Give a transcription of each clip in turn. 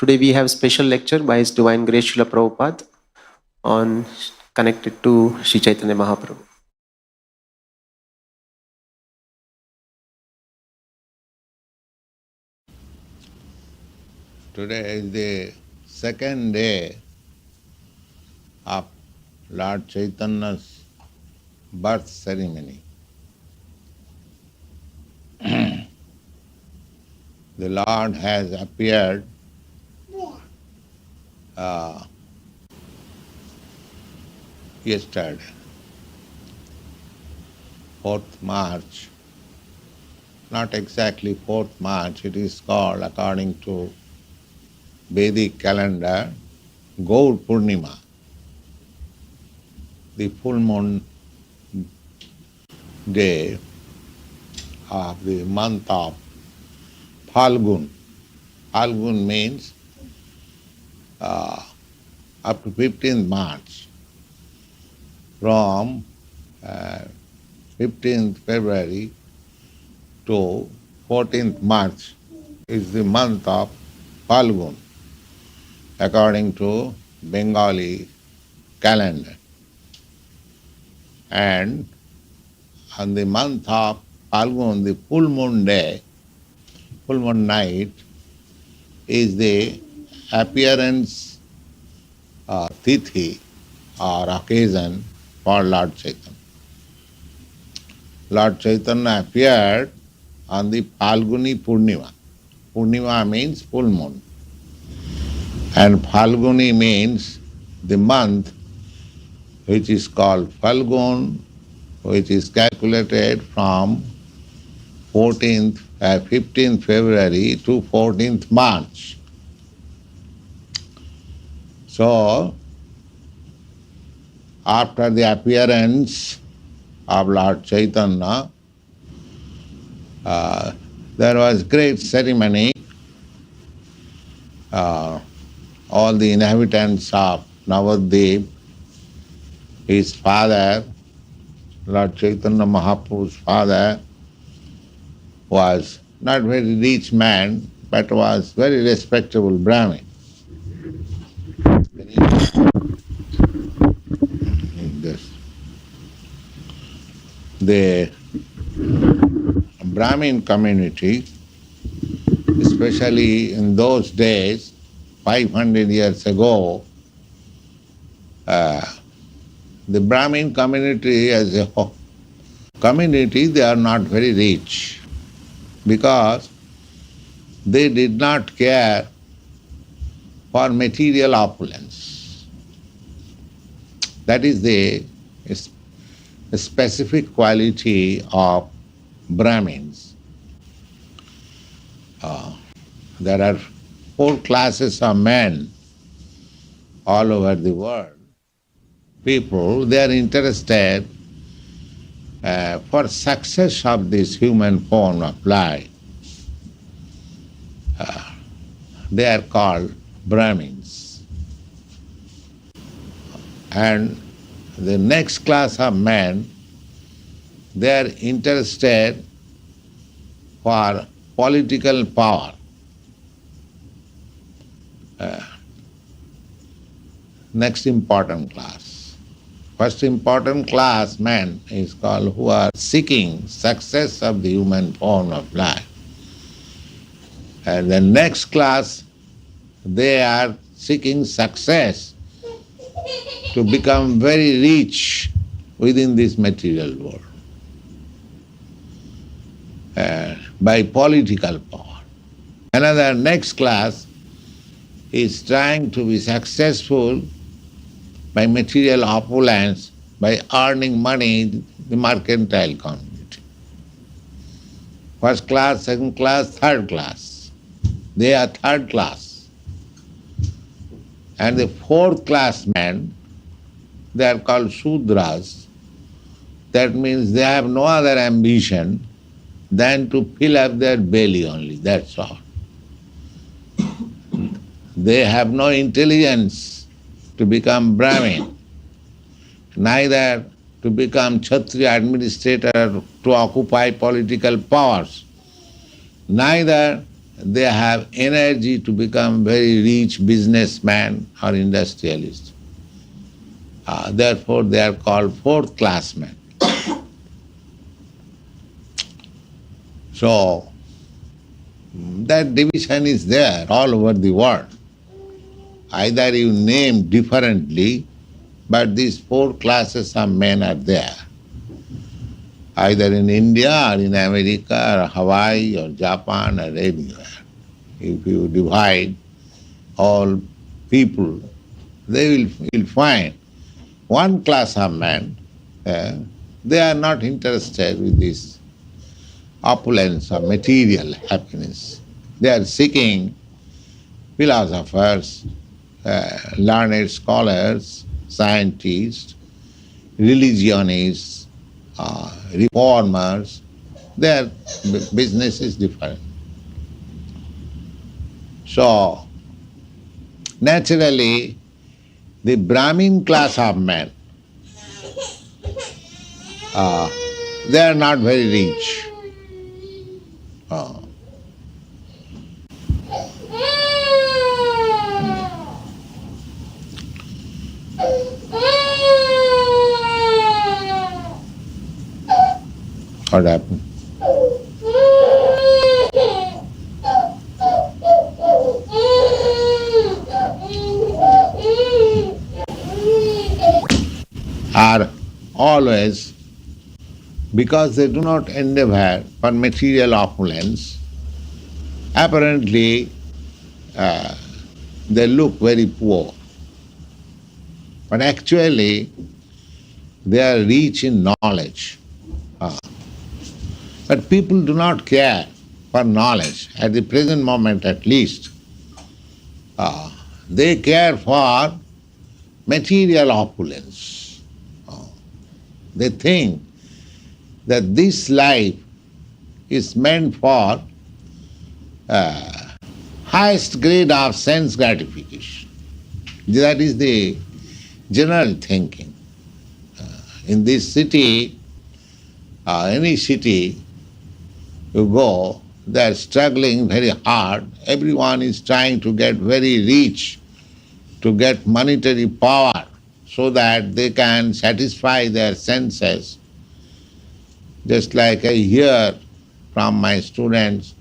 Today we have special lecture by His Divine Grace Srila Prabhupada on connected to Sri Chaitanya Mahaprabhu. Today is the second day of Lord Chaitanya's birth ceremony. The Lord has appeared yesterday, 4th March. Not exactly 4th March, it is called, according to Vedic calendar, Gaura-purnima, the full moon day of the month of Phalgun. Phalgun means up to 15th March. From 15th February to 14th March is the month of Phalgun, according to Bengali calendar. And on the month of Phalgun, the full moon day, full moon night, is the appearance tithi or occasion for Lord Chaitanya. Lord Chaitanya appeared on the Phalguni Purnima. Purnima means full moon. And Phalguni means the month which is called Phalgun, which is calculated from 15th February to 14th March. So, after the appearance of Lord Chaitanya, there was great ceremony. All the inhabitants of Navadvip, his father, Lord Chaitanya Mahaprabhu's father, was not very rich man, but was very respectable Brahmin. The Brahmin community, especially in those days, 500 years ago, the Brahmin community as a whole community, they are not very rich because they did not care for material opulence. That is the specific quality of Brahmins. There are 4 classes of men all over the world. People, they are interested for success of this human form of life. They are called Brahmins. And the next class of men, they are interested for political power. Next important class. First important class men is called who are seeking success of the human form of life. And the next class, they are seeking success to become very rich within this material world by political power. Another next class is trying to be successful by material opulence, by earning money in the mercantile community. First class, second class, third class. They are third class. And the 4th class men, they are called Sudras. That means they have no other ambition than to fill up their belly only, that's all. They have no intelligence to become Brahmin, neither to become Kshatriya administrator to occupy political powers, neither they have energy to become very rich businessman or industrialist. Therefore, they are called fourth class men. So, that division is there all over the world. Either you name differently, but these four classes of men are there. Either in India or in America or Hawaii or Japan or anywhere. If you divide all people, they will find one class of men, they are not interested with this opulence or material happiness. They are seeking philosophers, learned scholars, scientists, religionists, reformers. Their business is different. So, naturally, the Brahmin class of men, they are not very rich. What happened? Are always, because they do not endeavor for material opulence, apparently they look very poor. But actually, they are rich in knowledge. But people do not care for knowledge, at the present moment at least. They care for material opulence. They think that this life is meant for highest grade of sense gratification. That is the general thinking. In this city, any city you go, they are struggling very hard. Everyone is trying to get very rich, to get monetary power, so that they can satisfy their senses. Just like I hear from my students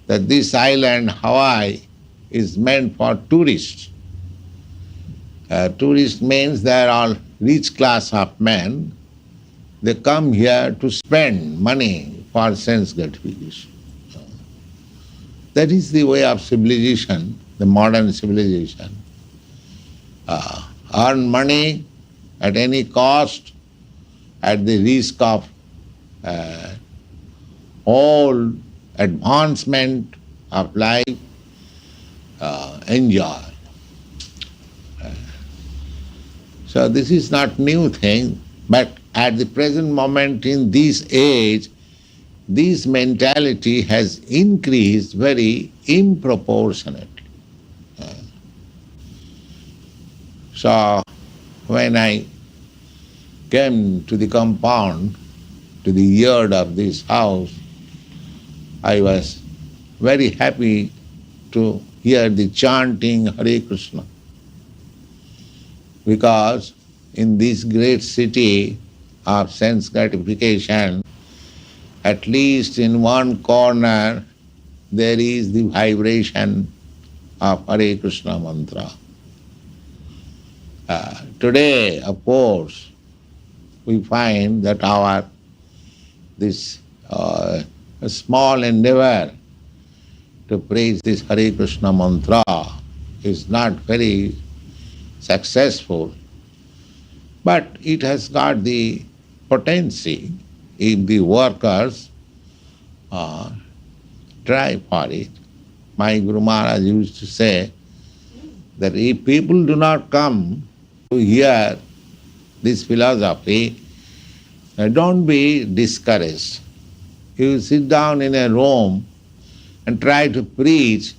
that this island, Hawaii, is meant for tourists. Tourist means they are all rich class of men. They come here to spend money for sense gratification. That is the way of civilization, the modern civilization. Earn money at any cost, at the risk of all advancement of life, enjoy. So this is not new thing, but at the present moment in this age, this mentality has increased very improportionately. So when I came to the compound, to the yard of this house, I was very happy to hear the chanting Hare Krishna. Because in this great city of sense gratification, at least in one corner there is the vibration of Hare Krishna mantra. Today, of course, we find that our this small endeavor to praise this Hare Krishna mantra is not very successful, but it has got the potency if the workers try for it. My Guru Maharaj used to say that if people do not come to hear this philosophy, don't be discouraged. You sit down in a room and try to preach,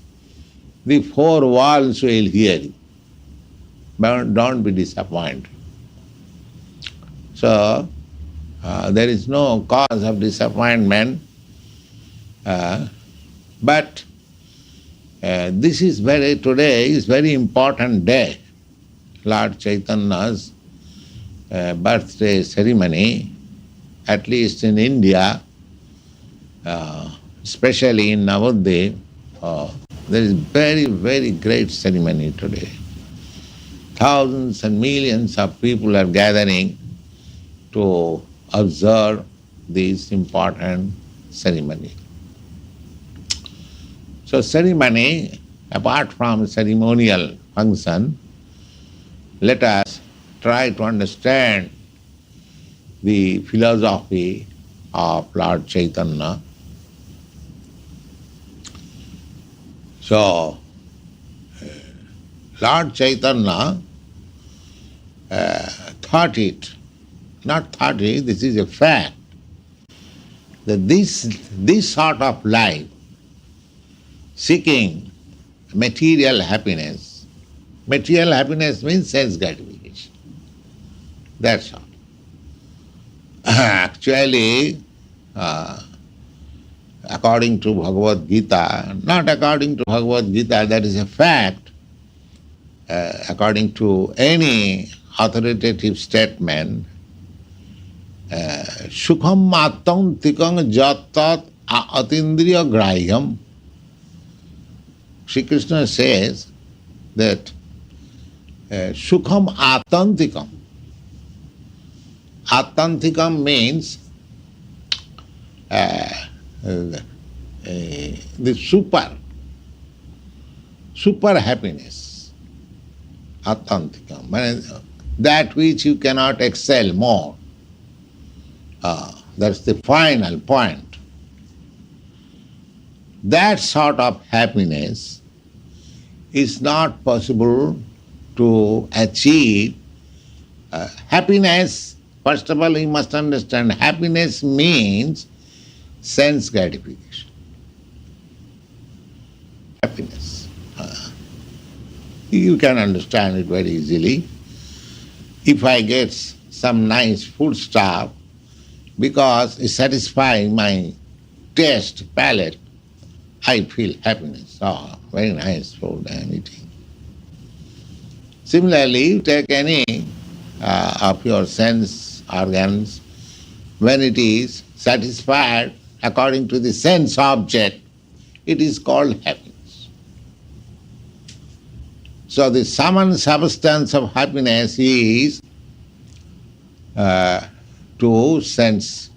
the four walls will hear you. But don't be disappointed. So, there is no cause of disappointment, but Today is very important day, Lord Chaitanya's birthday ceremony, at least in India, especially in Navadvip. There is very, very great ceremony today. Thousands and millions of people are gathering to observe this important ceremony. So ceremony, apart from ceremonial function, let us try to understand the philosophy of Lord Chaitanya. So, Lord Chaitanya this is a fact, that this sort of life, seeking material happiness means sense gratification. That's all. Actually, according to Bhagavad Gita, not according to Bhagavad Gita, that is a fact. According to any authoritative statement, Sukham Attantikam Jatat Atindriya Grahyam. Sri Krishna says that Sukham Attantikam. Attantikam means the super happiness. Attantikam, that which you cannot excel more. That's the final point. That sort of happiness is not possible to achieve. Happiness, first of all, you must understand, happiness means sense gratification. Happiness. You can understand it very easily. If I get some nice food stuff, because it satisfies my taste, palate, I feel happiness. Oh, very nice food I am eating. Similarly, you take any of your sense organs, when it is satisfied according to the sense object, it is called happiness. So the sum and substance of happiness is to sense,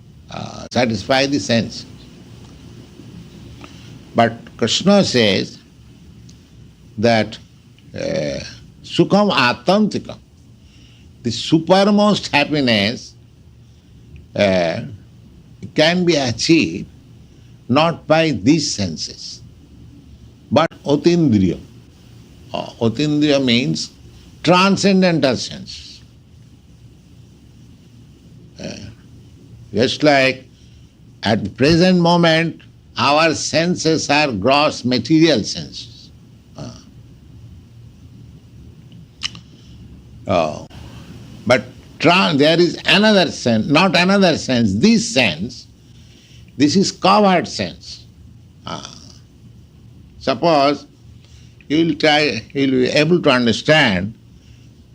satisfy the sense. But Krishna says that Sukham Attantikam, the supermost happiness can be achieved not by these senses, but Otindriya. Otindriya means transcendental sense. Just like at the present moment, our senses are gross material senses. But there is another sense, not another sense, this sense, this is covered sense. Suppose you will be able to understand,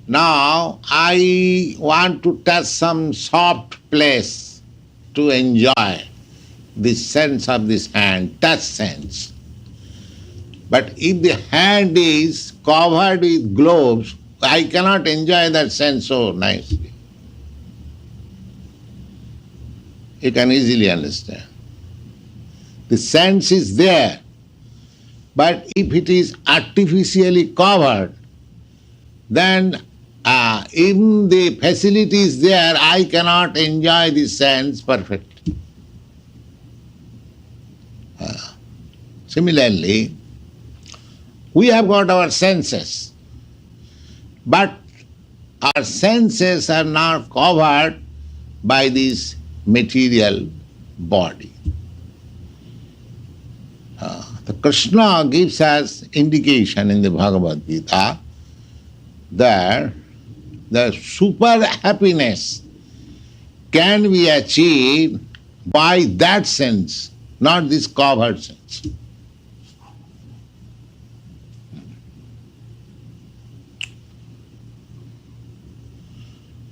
now I want to touch some soft place to enjoy the sense of this hand, touch sense. But if the hand is covered with gloves, I cannot enjoy that sense so nicely. You can easily understand. The sense is there, but if it is artificially covered, then even the facility is there, I cannot enjoy the sense perfectly. Similarly, we have got our senses, but our senses are not covered by this material body. The Krishna gives us indication in the Bhagavad Gita that the super happiness can be achieved by that sense, not this covered sense.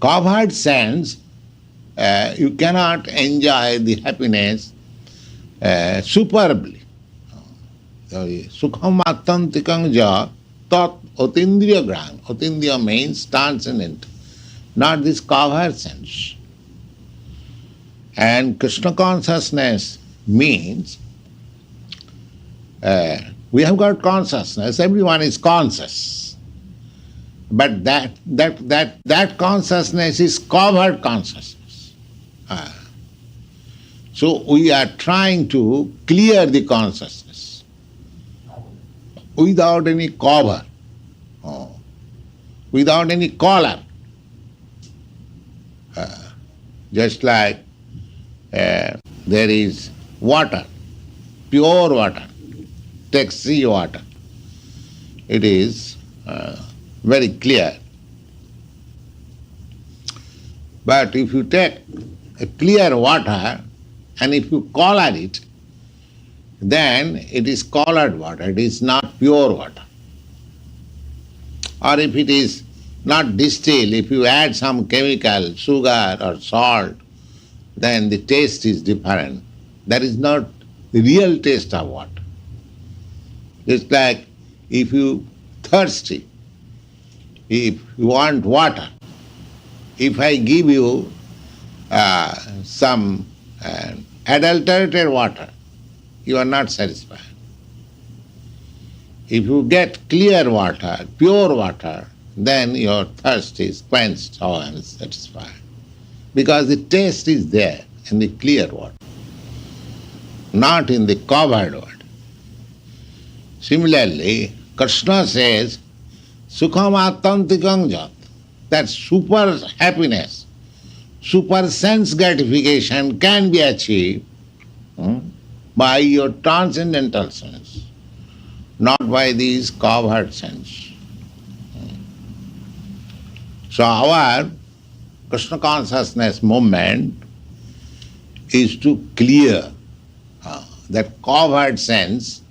covered sense, you cannot enjoy the happiness superbly. Sukham attantikam ja tat otindriya gram. Otindriya means transcendent, not this covered sense. And Krishna consciousness means we have got consciousness, everyone is conscious. But that consciousness is covered consciousness. So we are trying to clear the consciousness without any cover, without any collar. Just like there is water, pure water, take sea water. It is very clear. But if you take a clear water and if you color it, then it is colored water, it is not pure water. Or if it is not distilled, if you add some chemical, sugar or salt, then the taste is different. That is not the real taste of water. It's like if you thirsty, if you want water, if I give you some adulterated water, you are not satisfied. If you get clear water, pure water, then your thirst is quenched and satisfied. Because the taste is there in the clear water, not in the covered water. Similarly, Krishna says, Sukham attantikam jat, that super happiness, super sense gratification can be achieved by your transcendental sense, not by these covered sense. So our Krishna consciousness movement is to clear that covered sense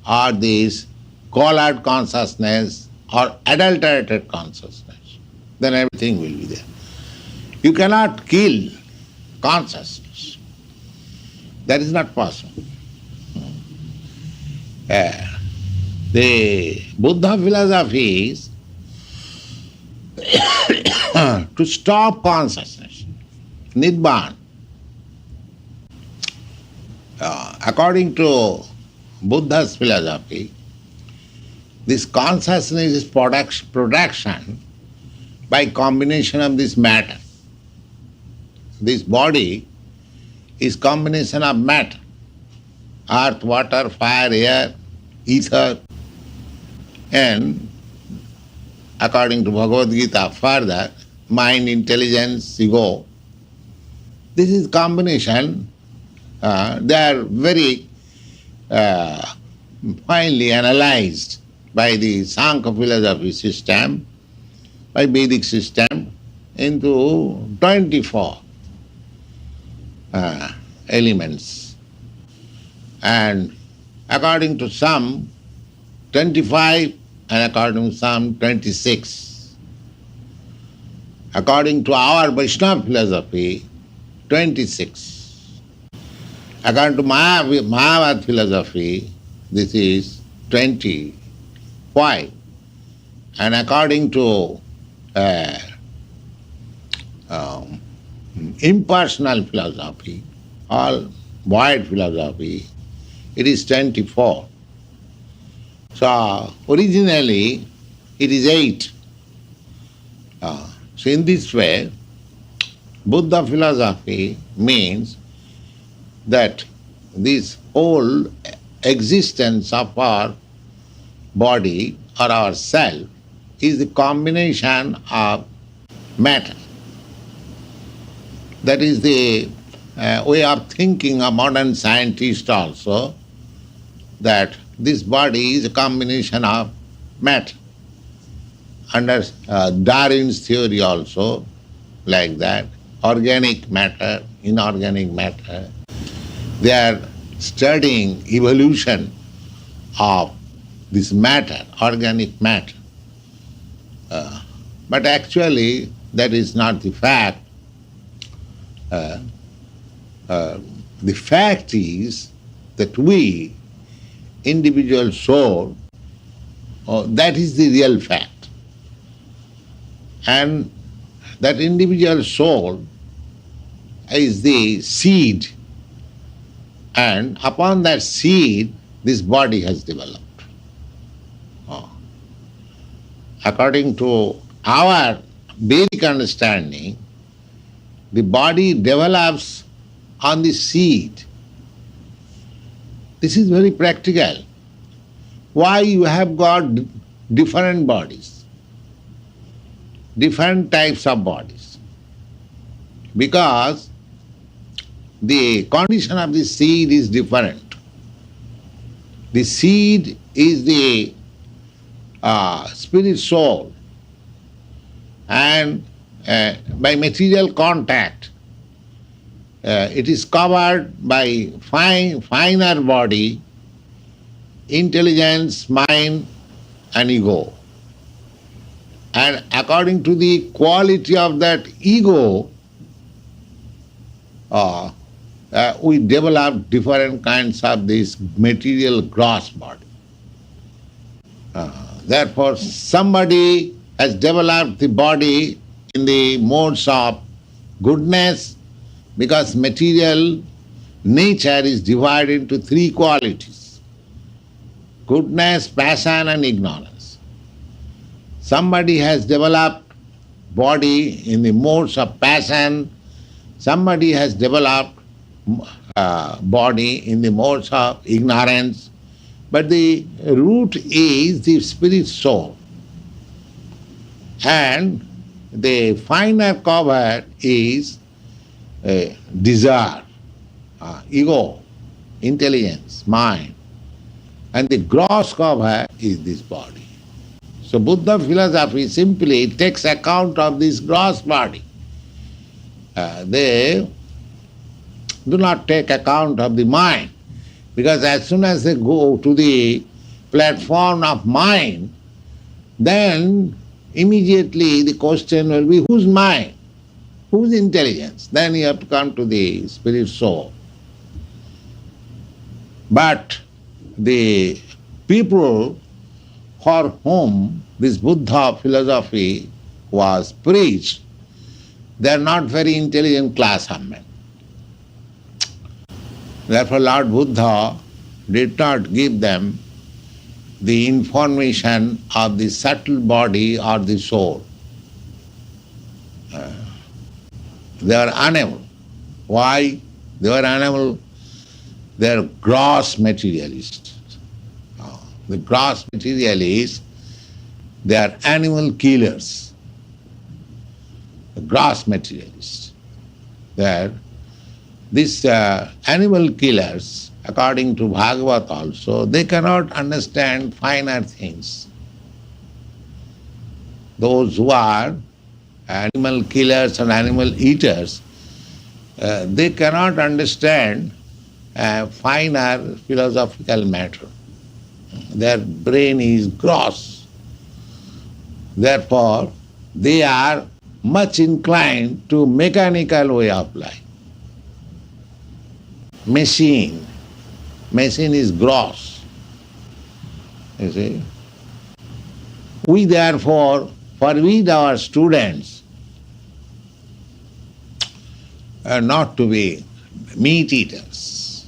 or this colored consciousness or adulterated consciousness. Then everything will be there. You cannot kill consciousness. That is not possible. The Buddha philosophy is to stop consciousness, Nibbana. According to Buddha's philosophy, this consciousness is production by combination of this matter. This body is combination of matter, earth, water, fire, air, ether, and according to Bhagavad Gita further, mind, intelligence, ego. This is combination. They are very finely analyzed by the Sankhya philosophy system, by Vedic system, into 24 elements. And according to some, 25, and according to some, 26. According to our Vaishnava philosophy, 26. According to Mayavad philosophy, this is 25. And according to impersonal philosophy, all void philosophy, it is 24. So originally it is 8. So in this way, Buddha philosophy means that this whole existence of our body or our self is the combination of matter. That is the way of thinking of modern scientists also, that this body is a combination of matter. Under Darwin's theory also, like that, organic matter, inorganic matter, they are studying evolution of this matter, organic matter. But actually, that is not the fact. The fact is that we, individual soul, that is the real fact. And that individual soul is the seed, and upon that seed this body has developed. According to our Vedic understanding, the body develops on the seed. This is very practical. Why you have got different bodies, different types of bodies? Because the condition of the seed is different. The seed is the spirit soul, and by material contact it is covered by finer body, intelligence, mind and ego. And according to the quality of that ego, we develop different kinds of this material gross body. Therefore, somebody has developed the body in the modes of goodness, because material nature is divided into three qualities: goodness, passion and ignorance. Somebody has developed body in the modes of passion, somebody has developed body in the modes of ignorance, but the root is the spirit soul. And the finer cover is desire, ego, intelligence, mind. And the gross cover is this body. So Buddha philosophy simply takes account of this gross body. They do not take account of the mind, because as soon as they go to the platform of mind, then immediately the question will be, whose mind? Whose intelligence? Then you have to come to the spirit soul. But the people for whom this Buddha philosophy was preached, they are not very intelligent class of men. Therefore Lord Buddha did not give them the information of the subtle body or the soul. They are unable. Why? They are unable. They are gross materialists. The gross materialists, they are animal killers. The gross materialists. These animal killers, according to Bhagavat also, they cannot understand finer things. Those who are animal killers and animal eaters, they cannot understand finer philosophical matter. Their brain is gross. Therefore, they are much inclined to mechanical way of life. Machine is gross. You see? We therefore forbid our students not to be meat eaters,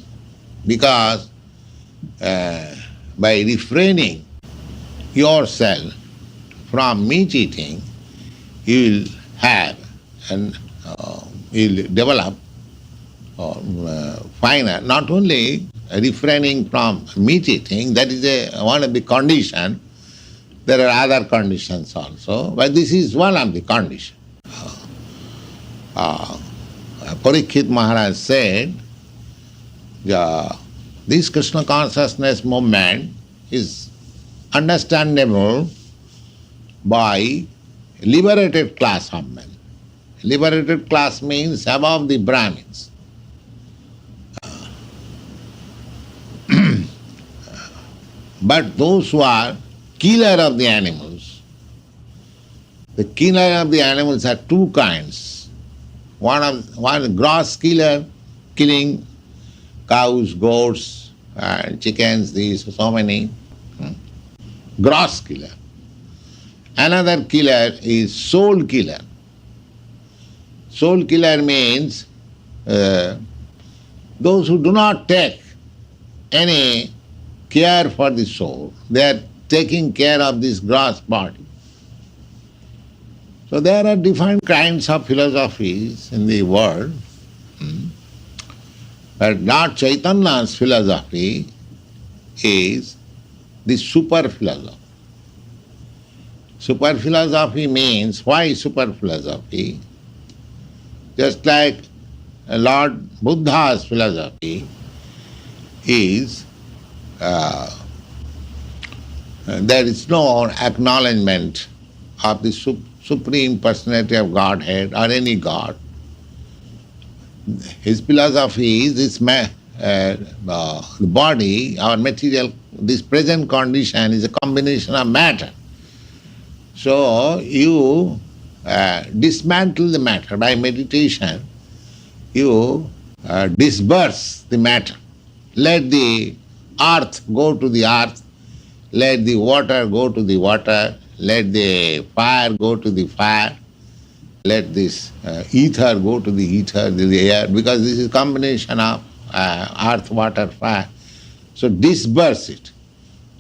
because by refraining yourself from meat eating, you will have and you will develop finer. Not only refraining from meat eating, that is one of the conditions. There are other conditions also, but this is one of the conditions. Parikshit Maharaj said, this Krishna consciousness movement is understandable by liberated class of men. Liberated class means above the Brahmins. But those who are killer of the animals, The killer of the animals are two kinds. One gross killer, killing cows, goats, chickens, these so many. Gross killer. Another killer is soul killer. Soul killer means those who do not take any care for the soul. They are taking care of this gross body. So there are different kinds of philosophies in the world. But Lord Chaitanya's philosophy is the super philosophy. Super philosophy means, why super philosophy? Just like Lord Buddha's philosophy is there is no acknowledgement of the Supreme Personality of Godhead or any God. His philosophy is this the body, our material, this present condition is a combination of matter. So you dismantle the matter by meditation, you disperse the matter. Let the earth go to the earth, let the water go to the water, let the fire go to the fire, let this ether go to the ether, the air, because this is a combination of earth, water, fire. So disperse it.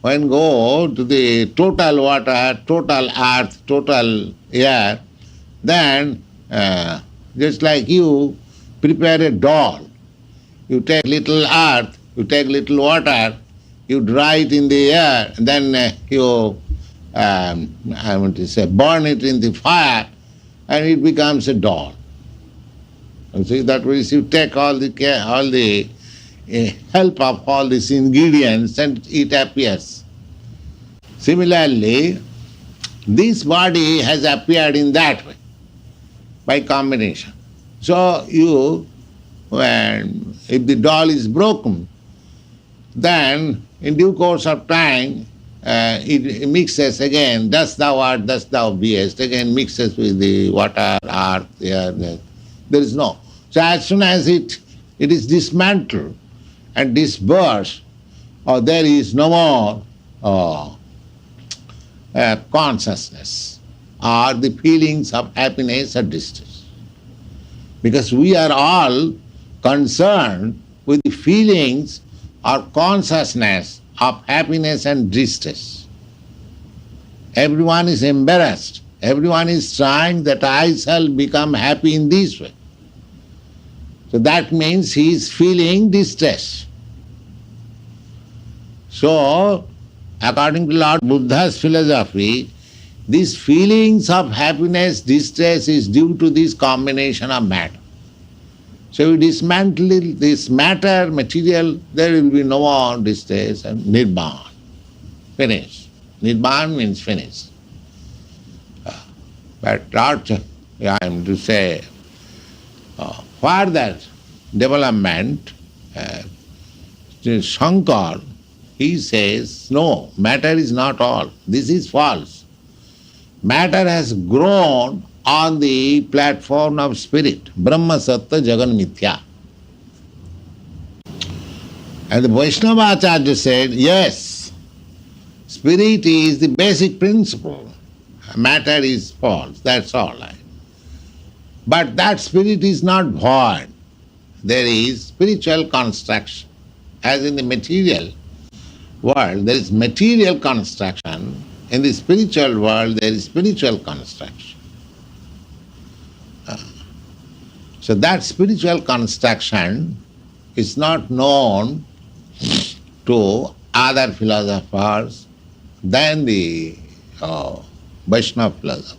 When go to the total water, total earth, total air, then just like you prepare a doll, you take little earth, you take little water, you dry it in the air, and then you I want to say burn it in the fire, and it becomes a doll. You see, that means you take all the care, all the help of all these ingredients, and it appears. Similarly, this body has appeared in that way, by combination. So you, if the doll is broken, then in due course of time, it mixes again, thus thou art, thus thou beest, again mixes with the water, earth, air. There is no. So as soon as it is dismantled and dispersed, there is no more consciousness or the feelings of happiness or distress. Because we are all concerned with the feelings or consciousness of happiness and distress. Everyone is embarrassed. Everyone is trying that I shall become happy in this way. So that means he is feeling distress. So, according to Lord Buddha's philosophy, these feelings of happiness, distress is due to this combination of matter. So we dismantle this matter, material, there will be no more distress and Nibbana. Finish. Nibbana means finish. But Lord, I am to say, further development, Shankar, he says, no, matter is not all. This is false. Matter has grown on the platform of spirit, Brahma Sattva Jagan Mithya. And the Vaishnava Acharya said, yes, spirit is the basic principle. Matter is false, that's all. But that spirit is not void. There is spiritual construction. As in the material world, there is material construction. In the spiritual world, there is spiritual construction. So that spiritual construction is not known to other philosophers than the Vaishnava philosophers.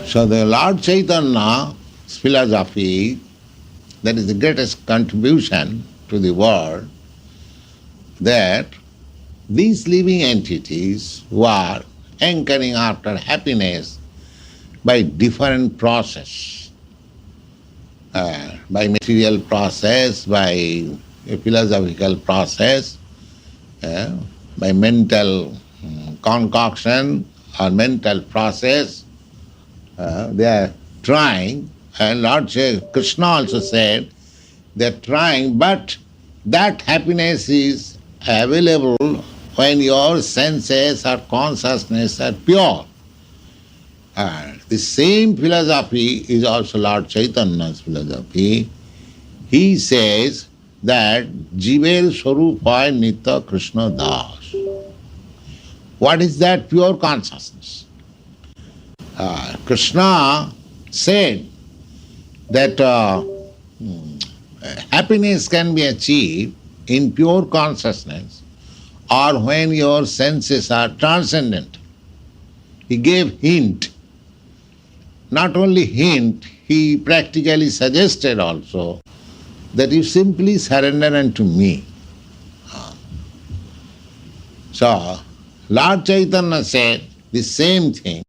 So the Lord Chaitanya's philosophy, that is the greatest contribution to the world, that these living entities who are hankering after happiness by different process, by material process, by a philosophical process, by mental concoction or mental process. They are trying, and Lord Krishna also said, they are trying, but that happiness is available when your senses or consciousness are pure. The same philosophy is also Lord Chaitanya's philosophy. He says that Jiver Swarupa Nitya Krishna Das. What is that pure consciousness? Krishna said that happiness can be achieved in pure consciousness or when your senses are transcendent. He gave hint. Not only hint, he practically suggested also that you simply surrender unto me. So, Lord Chaitanya said the same thing.